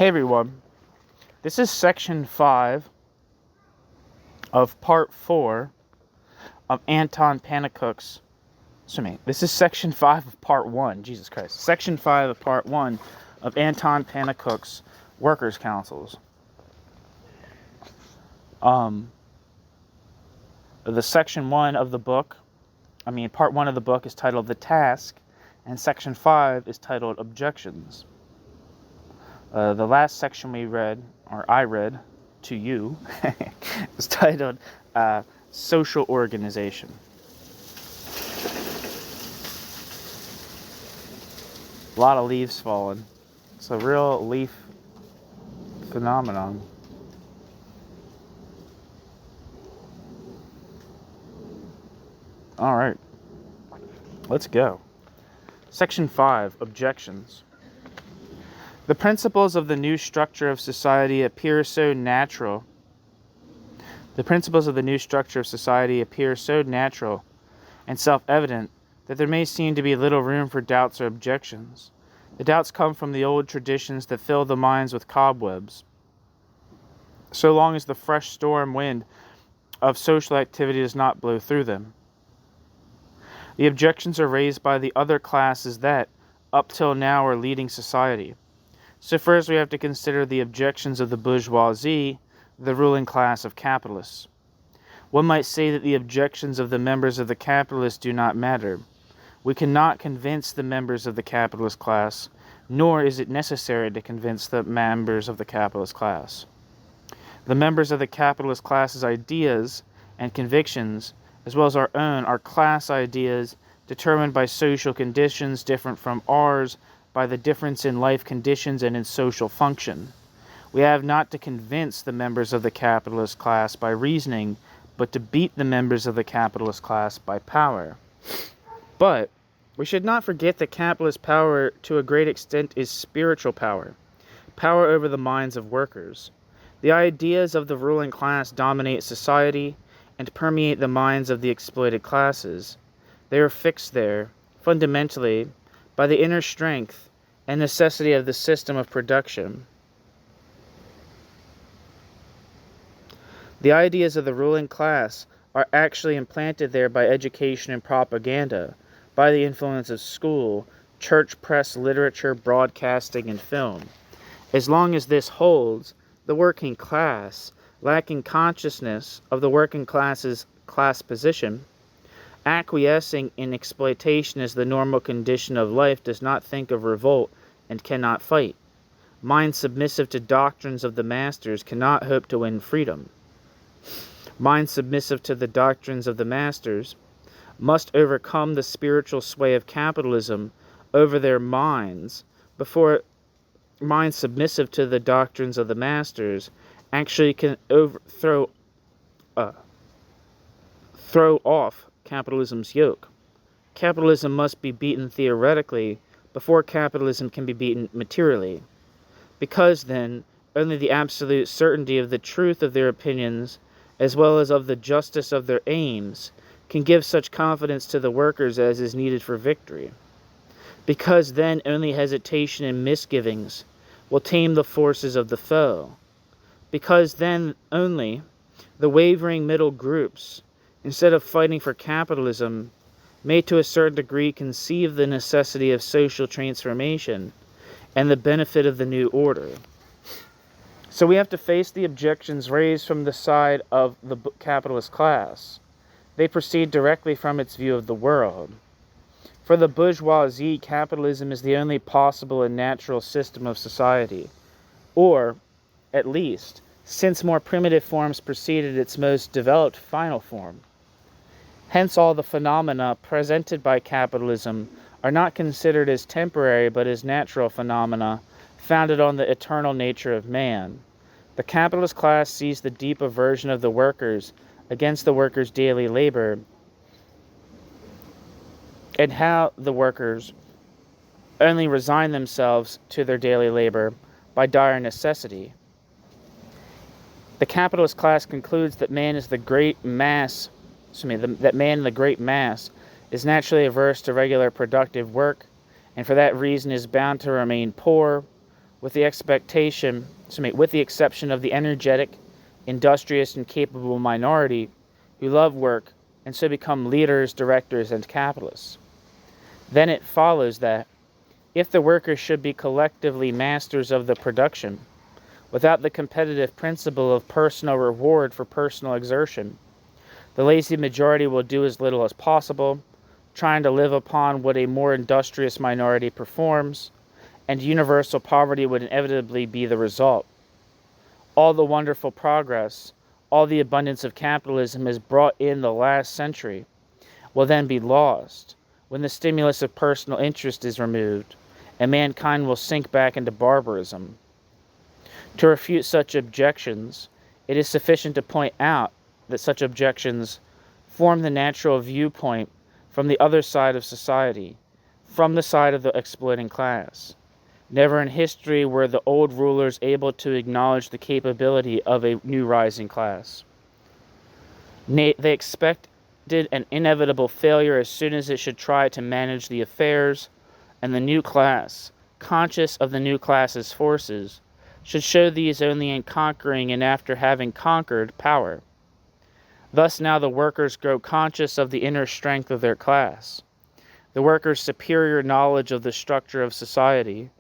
Hey everyone, this is section 5 of part 4 of Anton Pannekoek's, this is section 5 of part 1, Jesus Christ, section 5 of part 1 of Anton Pannekoek's Workers' Councils. The section 1 of the book, part 1 of the book is titled The Task, and section 5 is titled Objections. The last section we read, or I read to you, was titled Social Organization. A lot of leaves falling. It's a real leaf phenomenon. Alright, let's go. Section 5, Objections. The principles of the new structure of society appear so natural. The principles of the new structure of society appear so natural and self-evident that there may seem to be little room for doubts or objections. The doubts come from the old traditions that fill the minds with cobwebs. So long as the fresh storm wind of social activity does not blow through them. The objections are raised by the other classes that, up till now, are leading society. So first we have to consider the objections of the bourgeoisie, the ruling class of capitalists. One might say that the objections of the members of the capitalists do not matter. We cannot convince the members of the capitalist class, nor is it necessary to convince the members of the capitalist class. The members of the capitalist class's ideas and convictions, as well as our own, are class ideas determined by social conditions different from ours, by the difference in life conditions and in social function. We have not to convince the members of the capitalist class by reasoning, but to beat the members of the capitalist class by power. But we should not forget that capitalist power to a great extent is spiritual power, power over the minds of workers. The ideas of the ruling class dominate society and permeate the minds of the exploited classes. They are fixed there, fundamentally, by the inner strength and necessity of the system of production. The ideas of the ruling class are actually implanted there by education and propaganda, by the influence of school, church, press, literature, broadcasting, and film. As long as this holds, the working class, lacking consciousness of the working class's class position, acquiescing in exploitation as the normal condition of life, does not think of revolt and cannot fight. Minds submissive to doctrines of the masters cannot hope to win freedom. Minds submissive to the doctrines of the masters must overcome the spiritual sway of capitalism over their minds before minds submissive to the doctrines of the masters actually can throw off capitalism's yoke. Capitalism must be beaten theoretically before capitalism can be beaten materially, because then only the absolute certainty of the truth of their opinions, as well as of the justice of their aims, can give such confidence to the workers as is needed for victory. Because then only hesitation and misgivings will tame the forces of the foe. Because then only the wavering middle groups, instead of fighting for capitalism, may to a certain degree conceive the necessity of social transformation and the benefit of the new order. So we have to face the objections raised from the side of the capitalist class. They proceed directly from its view of the world. For the bourgeoisie, capitalism is the only possible and natural system of society, or, at least, since more primitive forms preceded its most developed final form. Hence all the phenomena presented by capitalism are not considered as temporary but as natural phenomena founded on the eternal nature of man. The capitalist class sees the deep aversion of the workers against the workers' daily labor and how the workers only resign themselves to their daily labor by dire necessity. The capitalist class concludes that man is the great mass that man in the great mass is naturally averse to regular productive work, and for that reason is bound to remain poor, with the exception of the energetic, industrious, and capable minority who love work and so become leaders, directors, and capitalists. Then it follows that, if the workers should be collectively masters of the production, without the competitive principle of personal reward for personal exertion, the lazy majority will do as little as possible, trying to live upon what a more industrious minority performs, and universal poverty would inevitably be the result. All the wonderful progress, all the abundance of capitalism is brought in the last century, will then be lost when the stimulus of personal interest is removed, and mankind will sink back into barbarism. To refute such objections, it is sufficient to point out that such objections form the natural viewpoint from the other side of society, from the side of the exploiting class. Never in history were the old rulers able to acknowledge the capability of a new rising class. They expected an inevitable failure as soon as it should try to manage the affairs, and the new class, conscious of the new class's forces, should show these only in conquering and after having conquered power. Thus now the workers grow conscious of the inner strength of their class. The workers' superior knowledge of the structure of society,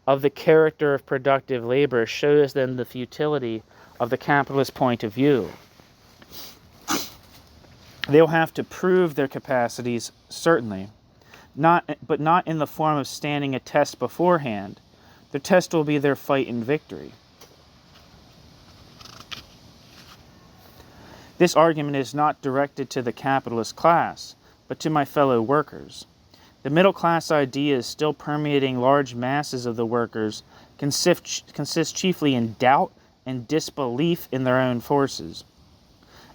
of the character of productive labor, shows them the futility of the capitalist point of view. They will have to prove their capacities, certainly, but not in the form of standing a test beforehand. The test will be their fight and victory. This argument is not directed to the capitalist class, but to my fellow workers. The middle class idea, still permeating large masses of the workers, consists chiefly in doubt and disbelief in their own forces.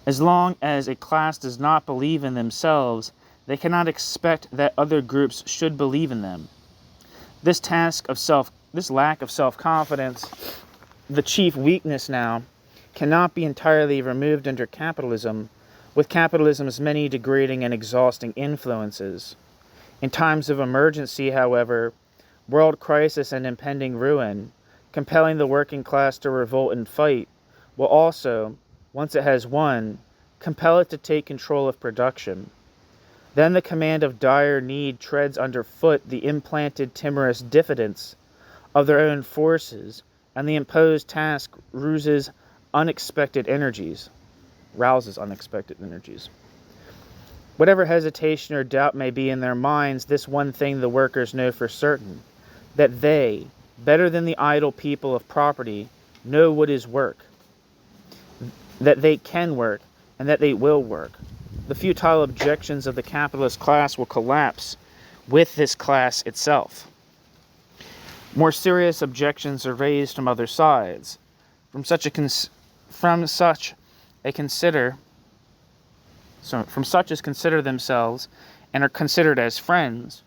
As long as a class does not believe in themselves, they cannot expect that other groups should believe in them. This lack of self-confidence, the chief weakness now, cannot be entirely removed under capitalism, with capitalism's many degrading and exhausting influences. In times of emergency, however, world crisis and impending ruin, compelling the working class to revolt and fight, will also, once it has won, compel it to take control of production. Then the command of dire need treads underfoot the implanted timorous diffidence of their own forces, and the imposed task rouses unexpected energies. Whatever hesitation or doubt may be in their minds, this one thing the workers know for certain, that they, better than the idle people of property, know what is work, that they can work, and that they will work. The futile objections of the capitalist class will collapse with this class itself. More serious objections are raised from other sides. From such as consider themselves and are considered as friends,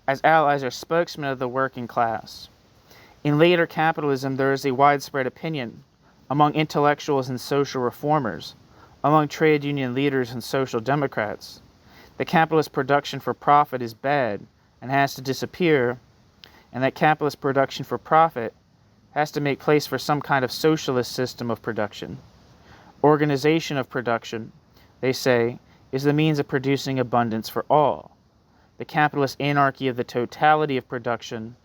as allies or spokesmen of the working class. In later capitalism, there is a widespread opinion among intellectuals and social reformers, among trade union leaders and social democrats, that capitalist production for profit is bad and has to disappear, and that capitalist production for profit has to make place for some kind of socialist system of production. Organization of production, they say, is the means of producing abundance for all. The capitalist anarchy of the totality of production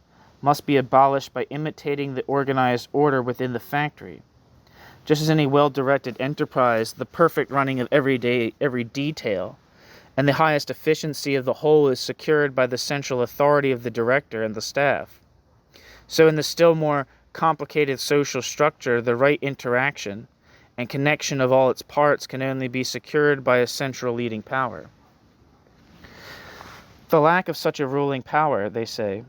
must be abolished by imitating the organized order within the factory. Just as in a well-directed enterprise, the perfect running of every detail and the highest efficiency of the whole is secured by the central authority of the director and the staff. So in the still more complicated social structure, the right interaction and connection of all its parts can only be secured by a central leading power. The lack of such a ruling power, they say,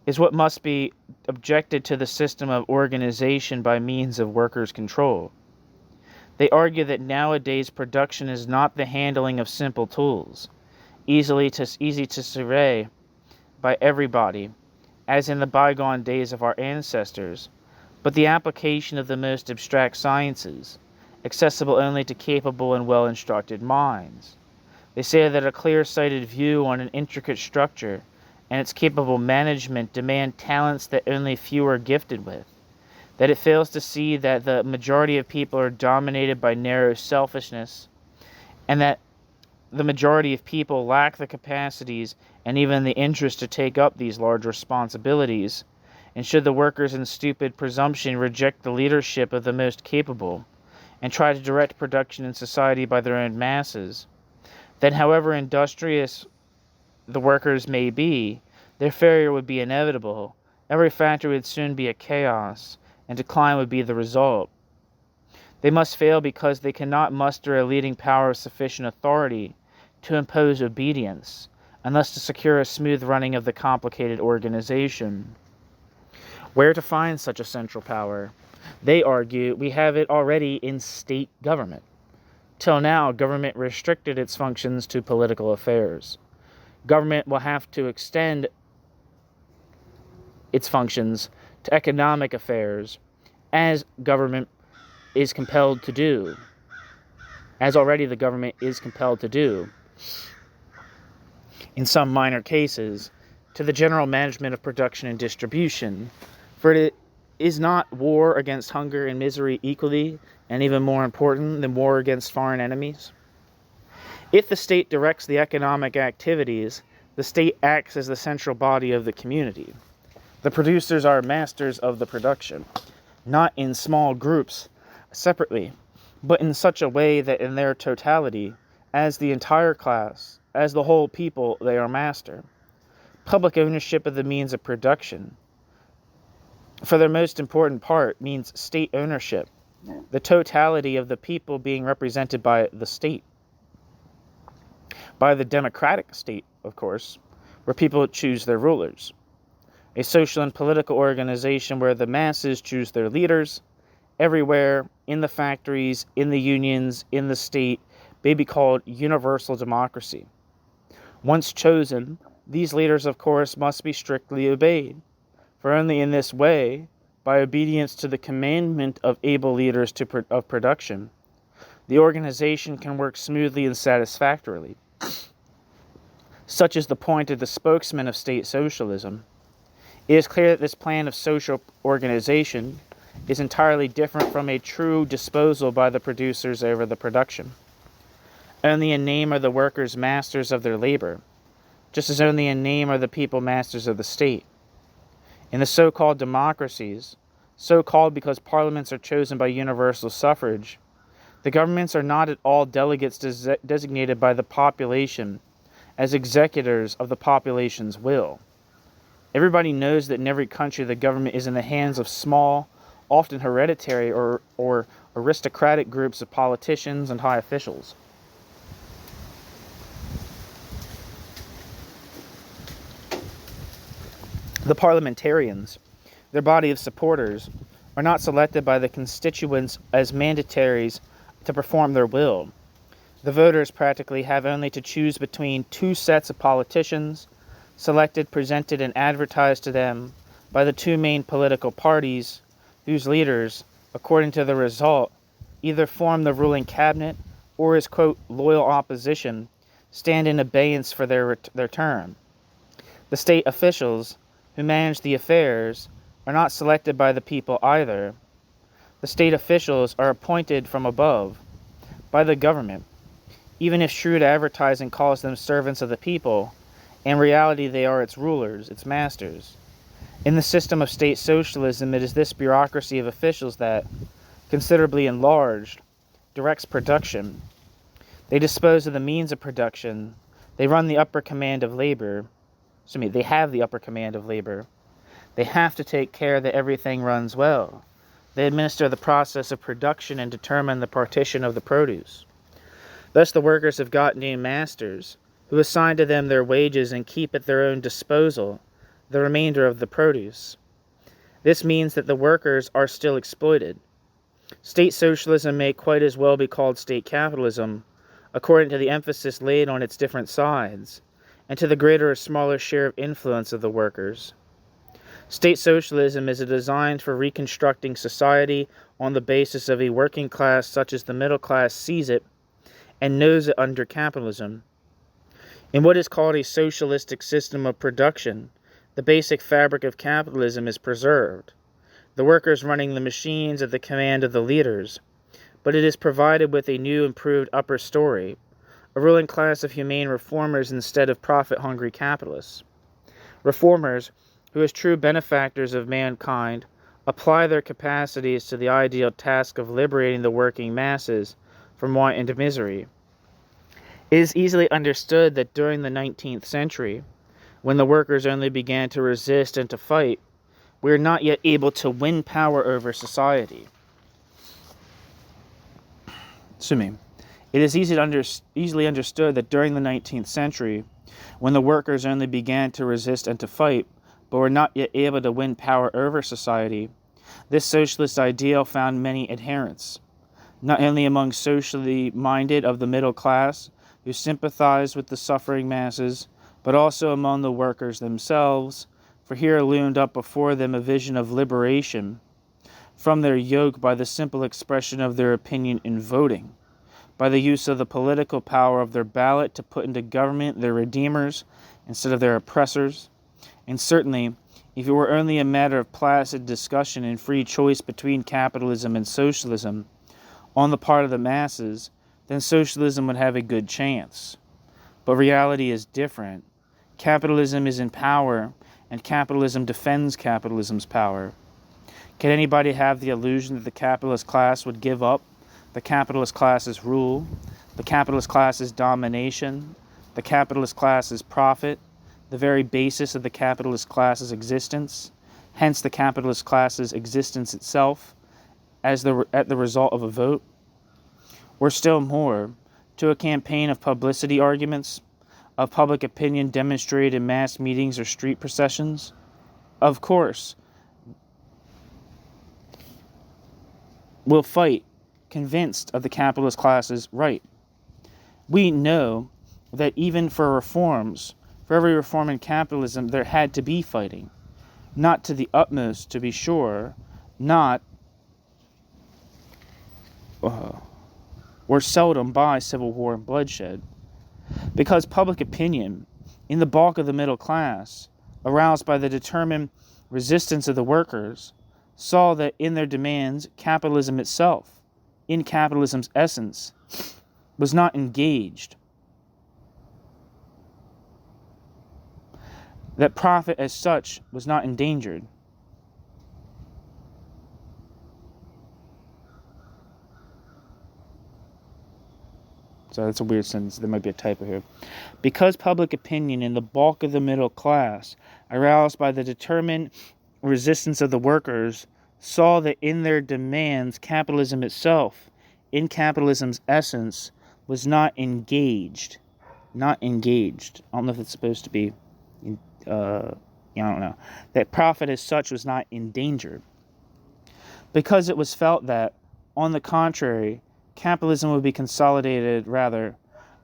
is what must be objected to the system of organization by means of workers' control. They argue that nowadays production is not the handling of simple tools, easy to survey by everybody, as in the bygone days of our ancestors, but the application of the most abstract sciences, accessible only to capable and well-instructed minds. They say that a clear-sighted view on an intricate structure and its capable management demand talents that only few are gifted with, that it fails to see that the majority of people are dominated by narrow selfishness, and that the majority of people lack the capacities and even the interest to take up these large responsibilities, and should the workers in stupid presumption reject the leadership of the most capable, and try to direct production in society by their own masses, then however industrious the workers may be, their failure would be inevitable. Every factory would soon be a chaos, and decline would be the result. They must fail because they cannot muster a leading power of sufficient authority to impose obedience, and thus to secure a smooth running of the complicated organization. Where to find such a central power? They argue we have it already in state government. Till now, government restricted its functions to political affairs. Government will have to extend its functions to economic affairs, as government is compelled to do, as already the government is compelled to do, in some minor cases, to the general management of production and distribution, for it is not war against hunger and misery equally, and even more important, than war against foreign enemies? If the state directs the economic activities, the state acts as the central body of the community. The producers are masters of the production, not in small groups separately, but in such a way that in their totality, as the entire class, as the whole people, they are master. Public ownership of the means of production, for their most important part, means state ownership, the totality of the people being represented by the state. By the democratic state, of course, where people choose their rulers. A social and political organization where the masses choose their leaders, everywhere, in the factories, in the unions, in the state, may be called universal democracy. Once chosen, these leaders, of course, must be strictly obeyed, for only in this way, by obedience to the commandment of able leaders of production, the organization can work smoothly and satisfactorily. Such is the point of the spokesman of state socialism. It is clear that this plan of social organization is entirely different from a true disposal by the producers over the production. Only in name are the workers masters of their labor, just as only in name are the people masters of the state. In the so-called democracies, so-called because parliaments are chosen by universal suffrage, the governments are not at all delegates designated by the population as executors of the population's will. Everybody knows that in every country the government is in the hands of small, often hereditary or aristocratic groups of politicians and high officials. The parliamentarians, their body of supporters, are not selected by the constituents as mandataries to perform their will. The voters practically have only to choose between two sets of politicians, selected, presented, and advertised to them by the two main political parties, whose leaders, according to the result, either form the ruling cabinet or as, quote, loyal opposition, stand in abeyance for their term. The state officials, who manage the affairs, are not selected by the people either. The state officials are appointed from above, by the government. Even if shrewd advertising calls them servants of the people, in reality they are its rulers, its masters. In the system of state socialism, it is this bureaucracy of officials that, considerably enlarged, directs production. They dispose of the means of production. They run the upper command of labor. They have the upper command of labor. They have to take care that everything runs well. They administer the process of production and determine the partition of the produce. Thus the workers have got new masters, who assign to them their wages and keep at their own disposal the remainder of the produce. This means that the workers are still exploited. State socialism may quite as well be called state capitalism, according to the emphasis laid on its different sides, and to the greater or smaller share of influence of the workers. State socialism is designed for reconstructing society on the basis of a working class such as the middle class sees it and knows it under capitalism. In what is called a socialistic system of production, the basic fabric of capitalism is preserved, the workers running the machines at the command of the leaders, but it is provided with a new improved upper story, a ruling class of humane reformers instead of profit-hungry capitalists. Reformers, who as true benefactors of mankind, apply their capacities to the ideal task of liberating the working masses from want and misery. It is easily understood that during the 19th century, when the workers only began to resist and to fight, we are not yet able to win power over society. It is easily understood that during the 19th century, when the workers only began to resist and to fight, but were not yet able to win power over society, this socialist ideal found many adherents, not only among socially minded of the middle class, who sympathized with the suffering masses, but also among the workers themselves, for here loomed up before them a vision of liberation from their yoke by the simple expression of their opinion in voting, by the use of the political power of their ballot to put into government their redeemers instead of their oppressors. And certainly, if it were only a matter of placid discussion and free choice between capitalism and socialism on the part of the masses, then socialism would have a good chance. But reality is different. Capitalism is in power, and capitalism defends capitalism's power. Can anybody have the illusion that the capitalist class would give up the capitalist class's rule, the capitalist class's domination, the capitalist class's profit, the very basis of the capitalist class's existence, hence the capitalist class's existence itself, at the result of a vote? Or still more, to a campaign of publicity arguments, of public opinion demonstrated in mass meetings or street processions? Of course, will fight, convinced of the capitalist class's right. We know that even for every reform in capitalism, there had to be fighting. Not to the utmost, to be sure, or seldom by civil war and bloodshed. Because public opinion, in the bulk of the middle class, aroused by the determined resistance of the workers, saw that in their demands, capitalism itself, in capitalism's essence, was not engaged. That profit as such was not endangered. So that's a weird sentence. There might be a typo here. Because public opinion in the bulk of the middle class, aroused by the determined resistance of the workers, saw that in their demands, capitalism itself, in capitalism's essence, was not engaged. Not engaged. I don't know if it's supposed to be, I don't know. That profit as such was not endangered. Because it was felt that, on the contrary, capitalism would be consolidated,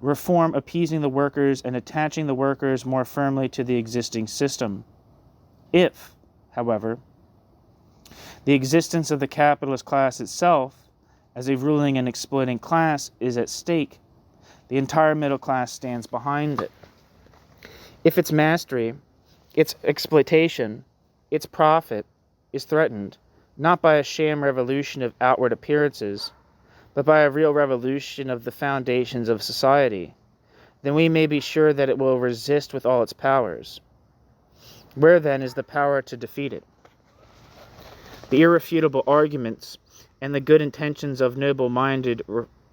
reform appeasing the workers and attaching the workers more firmly to the existing system. If, however, the existence of the capitalist class itself, as a ruling and exploiting class, is at stake, the entire middle class stands behind it. If its mastery, its exploitation, its profit is threatened, not by a sham revolution of outward appearances, but by a real revolution of the foundations of society, then we may be sure that it will resist with all its powers. Where then is the power to defeat it? The irrefutable arguments and the good intentions of noble-minded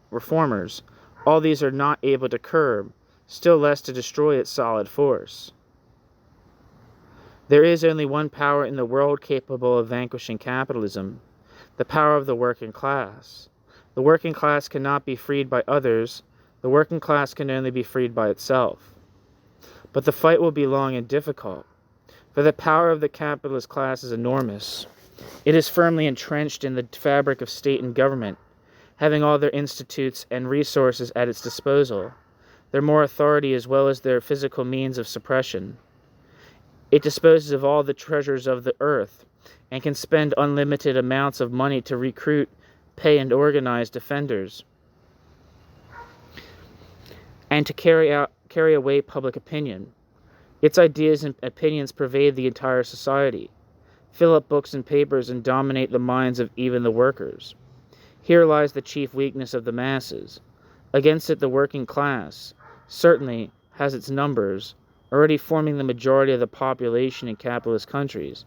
reformers, all these are not able to curb, still less to destroy its solid force. There is only one power in the world capable of vanquishing capitalism, the power of the working class. The working class cannot be freed by others. The working class can only be freed by itself. But the fight will be long and difficult, for the power of the capitalist class is enormous. It is firmly entrenched in the fabric of state and government, having all their institutes and resources at its disposal, their more authority as well as their physical means of suppression. It disposes of all the treasures of the earth, and can spend unlimited amounts of money to recruit, pay, and organize defenders, and to carry out carry away public opinion. Its ideas and opinions pervade the entire society, fill up books and papers, and dominate the minds of even the workers. Here lies the chief weakness of the masses. Against it, the working class certainly has its numbers, already forming the majority of the population in capitalist countries.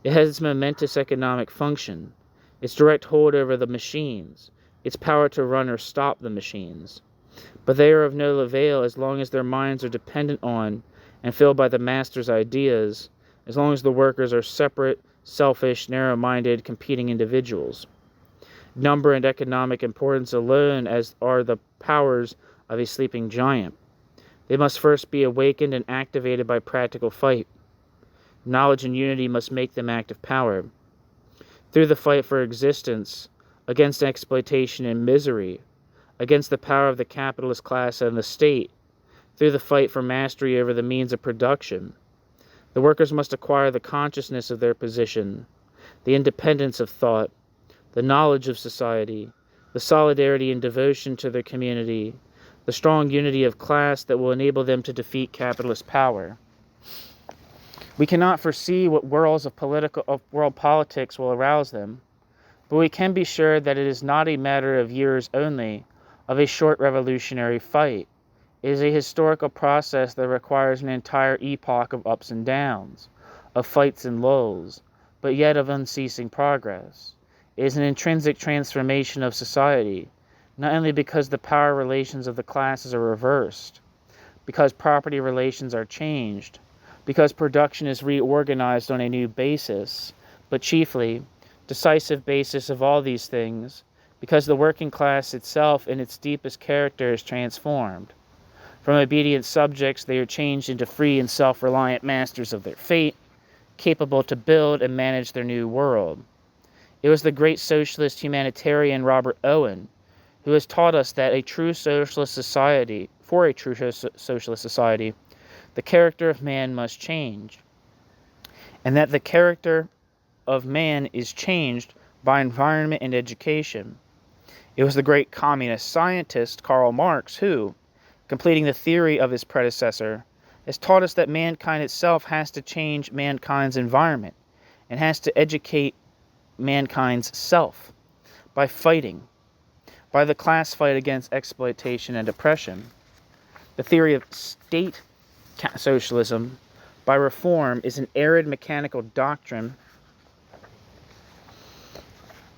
It has its momentous economic function, its direct hold over the machines, its power to run or stop the machines. But they are of no avail as long as their minds are dependent on and filled by the master's ideas, as long as the workers are separate, selfish, narrow-minded, competing individuals. Number and economic importance alone as are the powers of a sleeping giant. They must first be awakened and activated by practical fight. Knowledge and unity must make them active power. Through the fight for existence, against exploitation and misery, against the power of the capitalist class and the state, through the fight for mastery over the means of production, the workers must acquire the consciousness of their position, the independence of thought, the knowledge of society, the solidarity and devotion to their community, the strong unity of class that will enable them to defeat capitalist power. We cannot foresee what whirls of world politics will arouse them, but we can be sure that it is not a matter of years only, of a short revolutionary fight. It is a historical process that requires an entire epoch of ups and downs, of fights and lulls, but yet of unceasing progress. It is an intrinsic transformation of society, not only because the power relations of the classes are reversed, because property relations are changed, because production is reorganized on a new basis, but chiefly, decisive basis of all these things, because the working class itself in its deepest character is transformed. From obedient subjects, they are changed into free and self-reliant masters of their fate, capable to build and manage their new world. It was the great socialist humanitarian Robert Owen who has taught us that for a true socialist society, the character of man must change, and that the character of man is changed by environment and education. It was the great communist scientist Karl Marx who, completing the theory of his predecessor, has taught us that mankind itself has to change mankind's environment and has to educate mankind's self by fighting, by the class fight against exploitation and oppression. The theory of state socialism by reform is an arid mechanical doctrine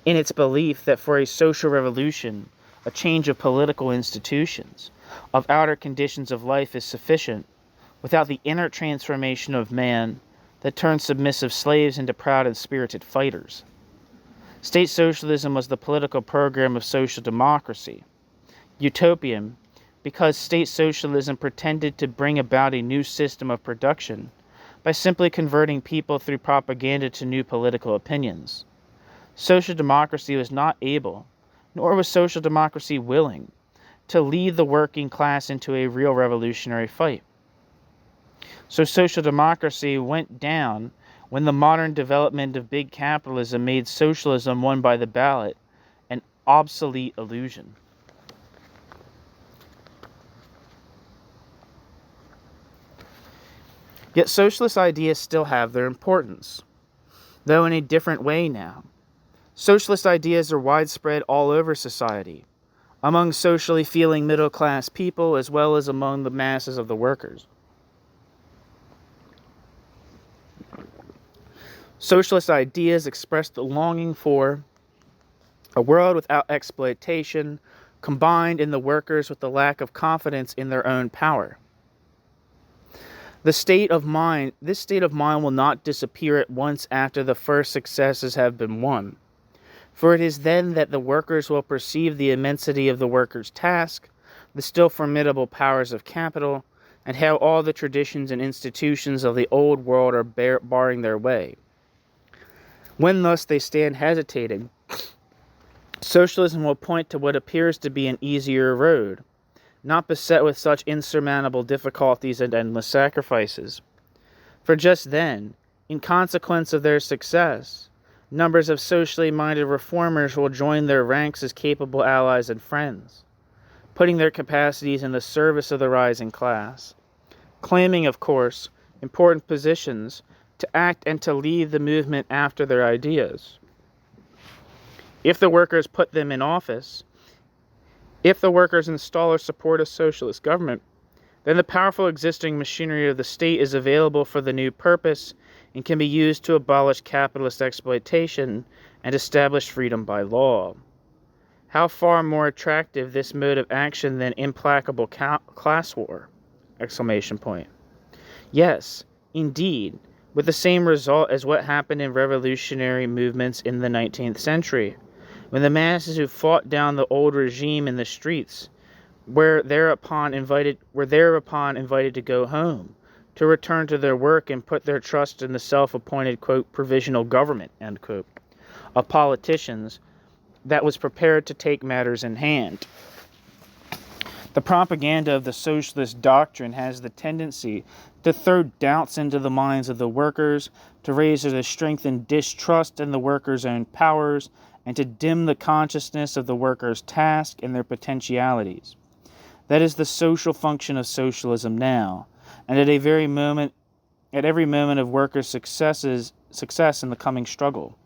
in its belief that for a social revolution, a change of political institutions, of outer conditions of life is sufficient, without the inner transformation of man that turns submissive slaves into proud and spirited fighters. State socialism was the political program of social democracy. Utopian, because state socialism pretended to bring about a new system of production by simply converting people through propaganda to new political opinions. Social democracy was not able, nor was social democracy willing, to lead the working class into a real revolutionary fight. So social democracy went down when the modern development of big capitalism made socialism won by the ballot an obsolete illusion. Yet socialist ideas still have their importance, though in a different way now. Socialist ideas are widespread all over society, among socially feeling middle-class people as well as among the masses of the workers. Socialist ideas express the longing for a world without exploitation, combined in the workers with the lack of confidence in their own power. This state of mind will not disappear at once after the first successes have been won. For it is then that the workers will perceive the immensity of the workers' task, the still formidable powers of capital, and how all the traditions and institutions of the old world are barring their way. When thus they stand hesitating, socialism will point to what appears to be an easier road, not beset with such insurmountable difficulties and endless sacrifices. For just then, in consequence of their success, numbers of socially minded reformers will join their ranks as capable allies and friends. putting their capacities in the service of the rising class, claiming, of course, important positions to act and to lead the movement after their ideas. If the workers put them in office, if the workers install or support a socialist government, then the powerful existing machinery of the state is available for the new purpose and can be used to abolish capitalist exploitation and establish freedom by law. How far more attractive this mode of action than implacable class war! Exclamation point. Yes, indeed, with the same result as what happened in revolutionary movements in the 19th century, when the masses who fought down the old regime in the streets were thereupon invited to go home, to return to their work and put their trust in the self-appointed, quote, provisional government, end quote, of politicians that was prepared to take matters in hand. The propaganda of the socialist doctrine has the tendency to throw doubts into the minds of the workers, to raise or to strengthen distrust in the workers' own powers, and to dim the consciousness of the workers' task and their potentialities. That is the social function of socialism now, and at every moment of workers' success in the coming struggle.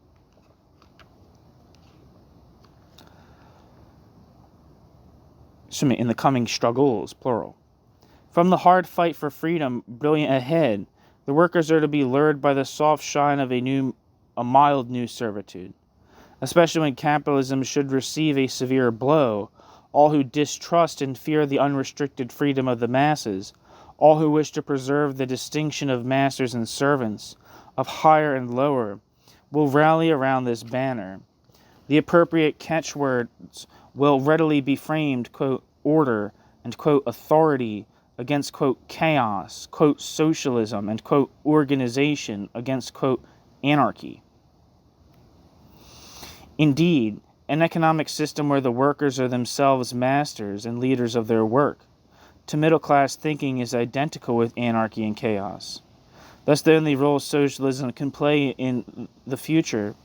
In the coming struggles, plural. From the hard fight for freedom brilliant ahead, the workers are to be lured by the soft shine of a mild new servitude. Especially when capitalism should receive a severe blow, all who distrust and fear the unrestricted freedom of the masses, all who wish to preserve the distinction of masters and servants, of higher and lower, will rally around this banner. The appropriate catchwords will readily be framed, quote, order, and, quote, authority against, quote, chaos, quote, socialism, and, quote, organization against, quote, anarchy. Indeed, an economic system where the workers are themselves masters and leaders of their work, to middle-class thinking is identical with anarchy and chaos. Thus, the only role socialism can play in the future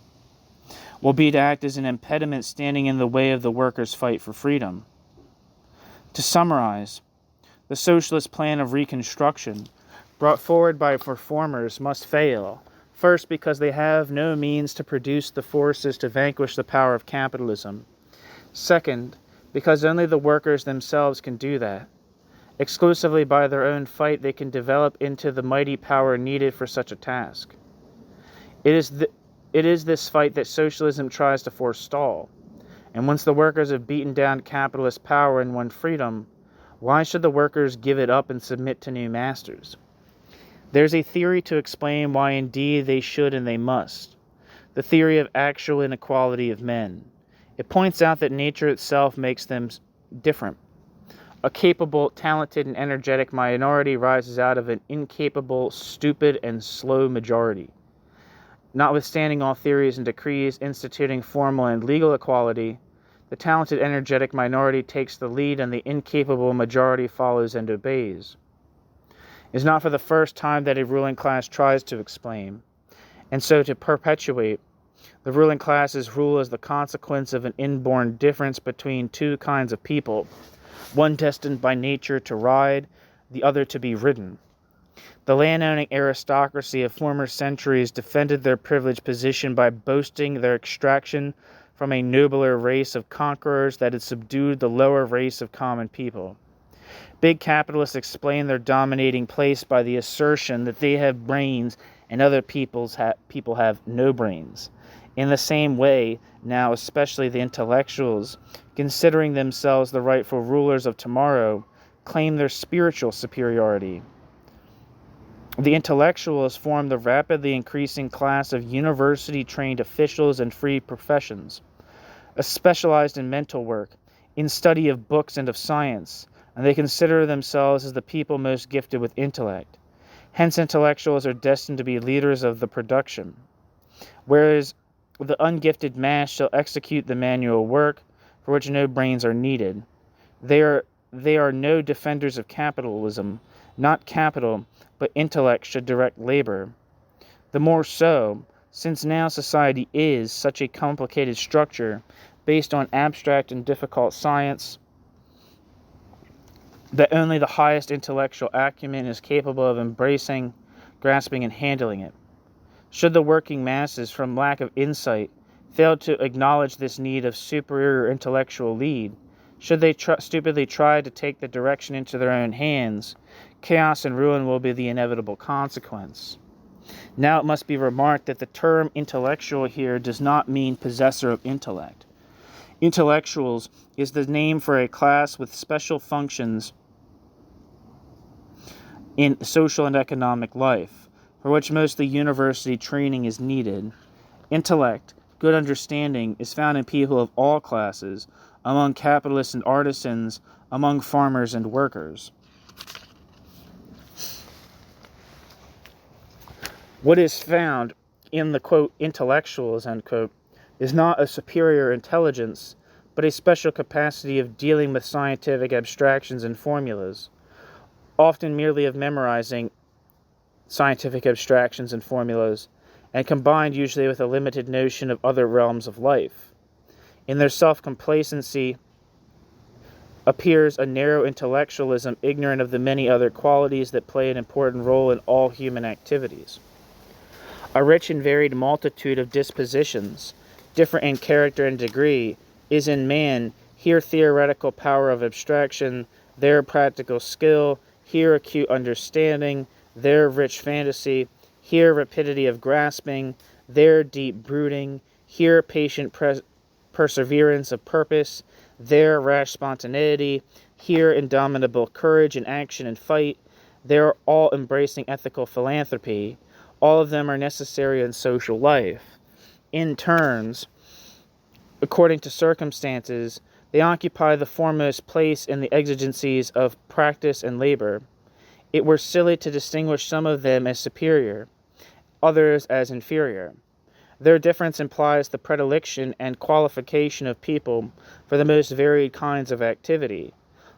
will be to act as an impediment standing in the way of the workers' fight for freedom. To summarize, the socialist plan of reconstruction brought forward by reformers must fail, first because they have no means to produce the forces to vanquish the power of capitalism. Second, because only the workers themselves can do that. Exclusively by their own fight they can develop into the mighty power needed for such a task. It is this fight that socialism tries to forestall. And once the workers have beaten down capitalist power and won freedom, why should the workers give it up and submit to new masters? There's a theory to explain why indeed they should and they must. The theory of actual inequality of men. It points out that nature itself makes them different. A capable, talented, and energetic minority rises out of an incapable, stupid, and slow majority. Notwithstanding all theories and decrees instituting formal and legal equality, the talented, energetic minority takes the lead and the incapable majority follows and obeys. It is not for the first time that a ruling class tries to explain, and so to perpetuate, the ruling class's rule as the consequence of an inborn difference between two kinds of people, one destined by nature to ride, the other to be ridden. The land-owning aristocracy of former centuries defended their privileged position by boasting their extraction from a nobler race of conquerors that had subdued the lower race of common people. Big capitalists explain their dominating place by the assertion that they have brains and other people have no brains. In the same way, now especially the intellectuals, considering themselves the rightful rulers of tomorrow, claim their spiritual superiority. The intellectuals form the rapidly increasing class of university-trained officials and free professions, specialized in mental work, in study of books and of science, and they consider themselves as the people most gifted with intellect. Hence, intellectuals are destined to be leaders of the production, whereas the ungifted mass shall execute the manual work for which no brains are needed. They are no defenders of capitalism. Not capital, but intellect should direct labor. The more so, since now society is such a complicated structure based on abstract and difficult science, that only the highest intellectual acumen is capable of embracing, grasping, and handling it. Should the working masses, from lack of insight, fail to acknowledge this need of superior intellectual lead, should they stupidly try to take the direction into their own hands, chaos and ruin will be the inevitable consequence. Now it must be remarked that the term intellectual here does not mean possessor of intellect. Intellectuals is the name for a class with special functions in social and economic life, for which mostly university training is needed. Intellect, good understanding, is found in people of all classes, among capitalists and artisans, among farmers and workers. What is found in the, quote, intellectuals, end quote, is not a superior intelligence, but a special capacity of dealing with scientific abstractions and formulas, often merely of memorizing scientific abstractions and formulas, and combined usually with a limited notion of other realms of life. In their self-complacency appears a narrow intellectualism ignorant of the many other qualities that play an important role in all human activities. A rich and varied multitude of dispositions, different in character and degree, is in man, here theoretical power of abstraction, there practical skill, here acute understanding, there rich fantasy, here rapidity of grasping, there deep brooding, here patient perseverance of purpose, there rash spontaneity, here indomitable courage in action and fight, there all embracing ethical philanthropy. All of them are necessary in social life. In turns, according to circumstances, they occupy the foremost place in the exigencies of practice and labor. It were silly to distinguish some of them as superior, others as inferior. Their difference implies the predilection and qualification of people for the most varied kinds of activity,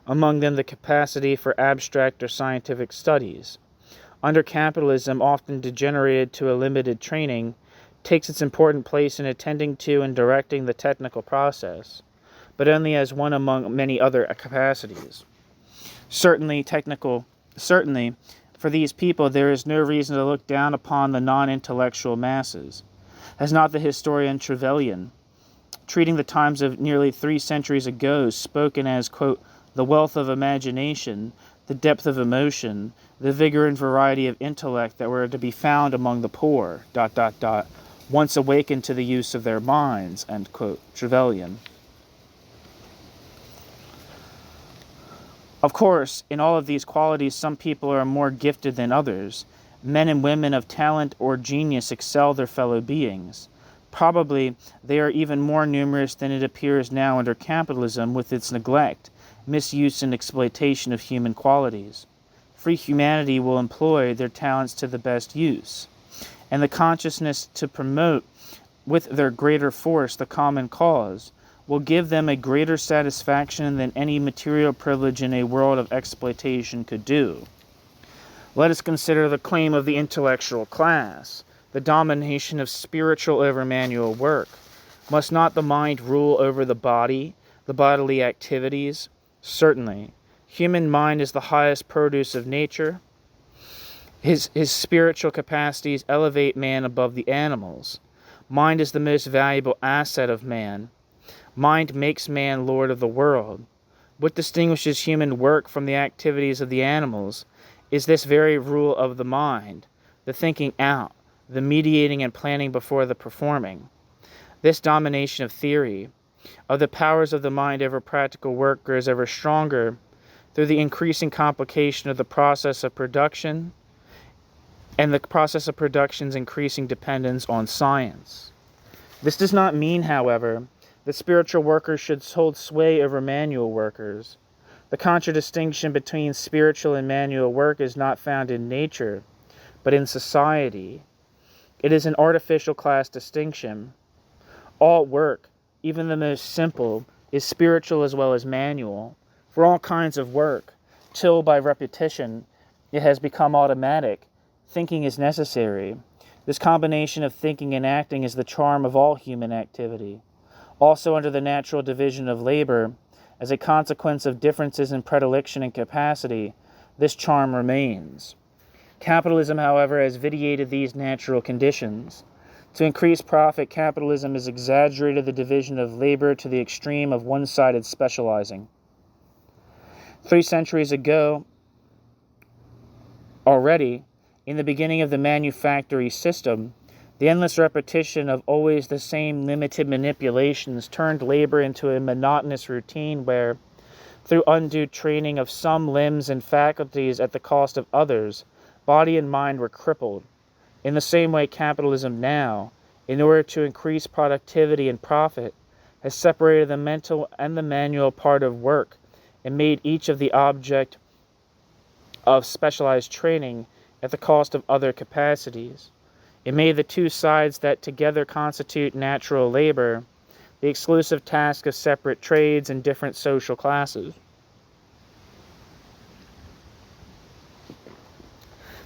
among them the capacity for abstract or scientific studies. Under capitalism, often degenerated to a limited training, takes its important place in attending to and directing the technical process, but only as one among many other capacities. Certainly, for these people there is no reason to look down upon the non-intellectual masses. Has not the historian Trevelyan, treating the times of nearly 3 centuries ago, spoken as, quote, the wealth of imagination, the depth of emotion, the vigor and variety of intellect that were to be found among the poor, ... once awakened to the use of their minds, end quote, Trevelyan. Of course, in all of these qualities, some people are more gifted than others. Men and women of talent or genius excel their fellow beings. Probably they are even more numerous than it appears now under capitalism with its neglect, misuse, and exploitation of human qualities. Free humanity will employ their talents to the best use, and the consciousness to promote with their greater force the common cause will give them a greater satisfaction than any material privilege in a world of exploitation could do. Let us consider the claim of the intellectual class, the domination of spiritual over manual work. Must not the mind rule over the body, the bodily activities? Certainly. Human mind is the highest produce of nature. His spiritual capacities elevate man above the animals. Mind is the most valuable asset of man. Mind makes man lord of the world. What distinguishes human work from the activities of the animals is this very rule of the mind, the thinking out, the mediating and planning before the performing. This domination of theory, of the powers of the mind over practical work, grows ever stronger through the increasing complication of the process of production and the process of production's increasing dependence on science. This does not mean, however, that spiritual workers should hold sway over manual workers. The contradistinction between spiritual and manual work is not found in nature, but in society. It is an artificial class distinction. All work, even the most simple, is spiritual as well as manual. For all kinds of work, till by repetition it has become automatic, thinking is necessary. This combination of thinking and acting is the charm of all human activity. Also, under the natural division of labor, as a consequence of differences in predilection and capacity, this charm remains. Capitalism, however, has vitiated these natural conditions. To increase profit, capitalism has exaggerated the division of labor to the extreme of one-sided specializing. 3 centuries ago, already, in the beginning of the manufactory system, the endless repetition of always the same limited manipulations turned labor into a monotonous routine where, through undue training of some limbs and faculties at the cost of others, body and mind were crippled. In the same way, capitalism now, in order to increase productivity and profit, has separated the mental and the manual part of work and made each of the object of specialized training at the cost of other capacities. It made the 2 sides that together constitute natural labor the exclusive task of separate trades and different social classes.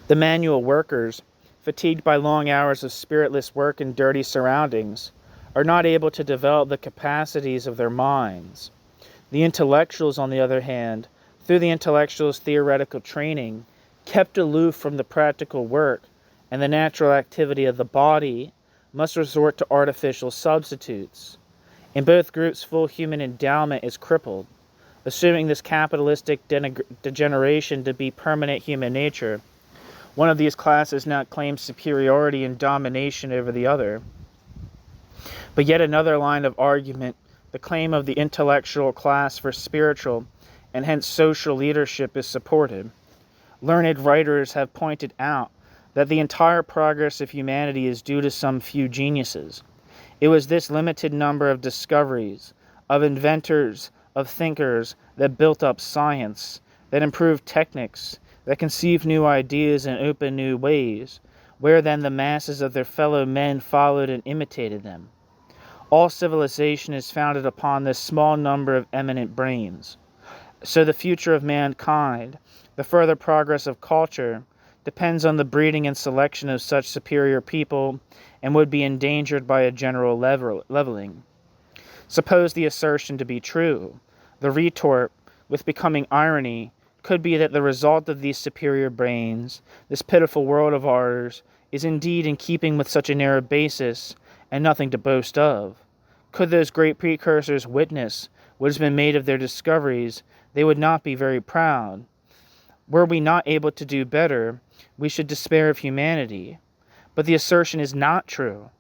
The manual workers, fatigued by long hours of spiritless work and dirty surroundings, are not able to develop the capacities of their minds. The intellectuals, on the other hand, through the intellectuals' theoretical training, kept aloof from the practical work and the natural activity of the body, must resort to artificial substitutes. In both groups, full human endowment is crippled. Assuming this capitalistic degeneration to be permanent human nature, one of these classes now claims superiority and domination over the other. But yet another line of argument, the claim of the intellectual class for spiritual and hence social leadership, is supported. Learned writers have pointed out that the entire progress of humanity is due to some few geniuses. It was this limited number of discoveries, of inventors, of thinkers, that built up science, that improved techniques, that conceived new ideas and opened new ways, where then the masses of their fellow men followed and imitated them. All civilization is founded upon this small number of eminent brains. So the future of mankind, the further progress of culture, depends on the breeding and selection of such superior people, and would be endangered by a general leveling. Suppose the assertion to be true. The retort, with becoming irony, could be that the result of these superior brains, this pitiful world of ours, is indeed in keeping with such a narrow basis, and nothing to boast of. Could those great precursors witness what has been made of their discoveries, they would not be very proud. Were we not able to do better, we should despair of humanity. But the assertion is not true.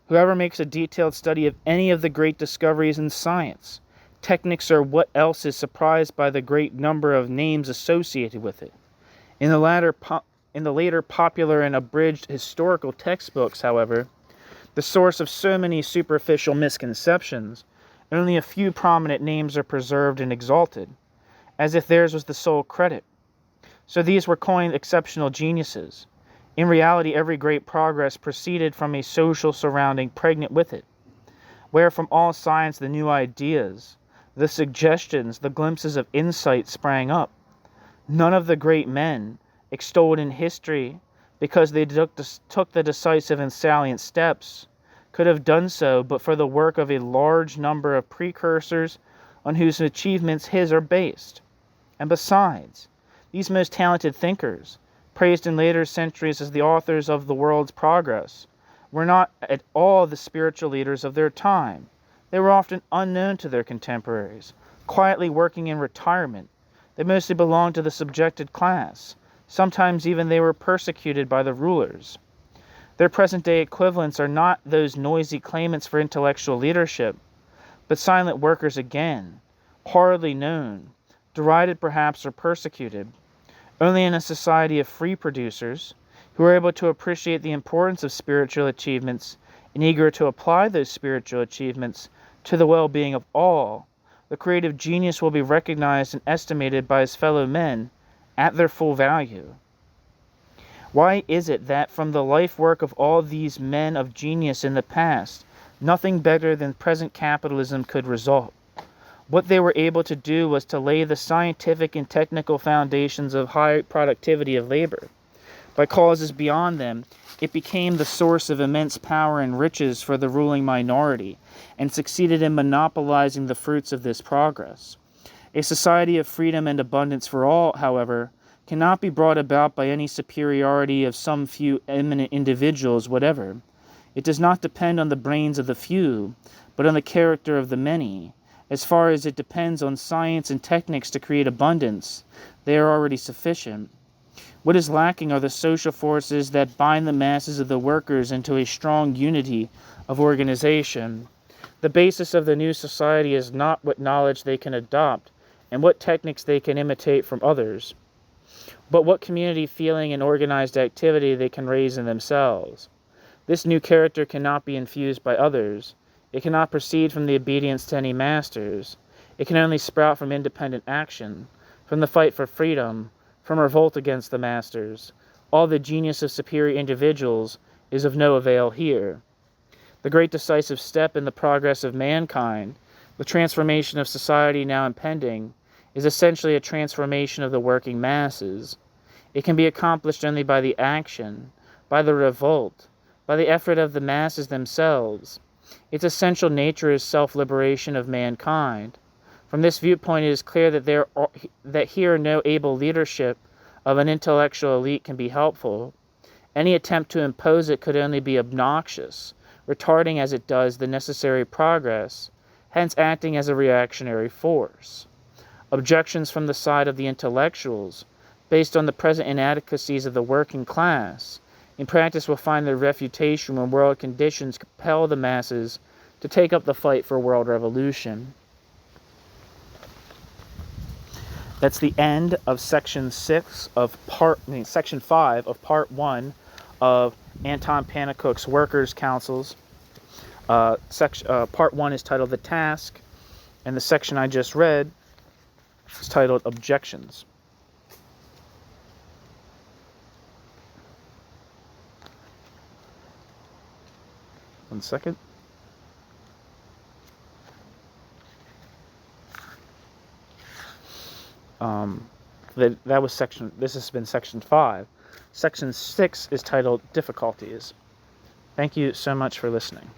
Whoever makes a detailed study of any of the great discoveries in science, techniques, or what else, is surprised by the great number of names associated with it. In the later popular and abridged historical textbooks, however, the source of so many superficial misconceptions, only a few prominent names are preserved and exalted, as if theirs was the sole credit. So these were coined exceptional geniuses. In reality, every great progress proceeded from a social surrounding pregnant with it, where from all sides the new ideas, the suggestions, the glimpses of insight sprang up. None of the great men, extolled in history because they took the decisive and salient steps, could have done so but for the work of a large number of precursors on whose achievements his are based. And besides, these most talented thinkers, praised in later centuries as the authors of the world's progress, were not at all the spiritual leaders of their time. They were often unknown to their contemporaries, quietly working in retirement. They mostly belonged to the subjected class. Sometimes even they were persecuted by the rulers. Their present-day equivalents are not those noisy claimants for intellectual leadership, but silent workers again, hardly known, derided perhaps or persecuted. Only in a society of free producers, who are able to appreciate the importance of spiritual achievements and eager to apply those spiritual achievements to the well-being of all, the creative genius will be recognized and estimated by his fellow men at their full value. Why is it that from the life work of all these men of genius in the past, nothing better than present capitalism could result? What they were able to do was to lay the scientific and technical foundations of high productivity of labor. By causes beyond them, it became the source of immense power and riches for the ruling minority, and succeeded in monopolizing the fruits of this progress. A society of freedom and abundance for all, however, cannot be brought about by any superiority of some few eminent individuals whatever. It does not depend on the brains of the few, but on the character of the many. As far as it depends on science and techniques to create abundance, they are already sufficient. What is lacking are the social forces that bind the masses of the workers into a strong unity of organization. The basis of the new society is not what knowledge they can adopt and what techniques they can imitate from others, but what community feeling and organized activity they can raise in themselves. This new character cannot be infused by others. It cannot proceed from the obedience to any masters. It can only sprout from independent action, from the fight for freedom, from revolt against the masters. All the genius of superior individuals is of no avail here. The great decisive step in the progress of mankind, the transformation of society now impending, is essentially a transformation of the working masses. It can be accomplished only by the action, by the revolt, by the effort of the masses themselves. Its essential nature is self-liberation of mankind. From this viewpoint, it is clear that here no able leadership of an intellectual elite can be helpful. Any attempt to impose it could only be obnoxious, retarding as it does the necessary progress, hence acting as a reactionary force. Objections from the side of the intellectuals, based on the present inadequacies of the working class, in practice will find their refutation when world conditions compel the masses to take up the fight for world revolution. That's the end of section 5 of part 1 of Anton Pannekoek's Workers' Councils. Part 1 is titled The Task, and the section I just read is titled Objections. One second. That was section. This has been section 5. Section 6 is titled Difficulties. Thank you so much for listening.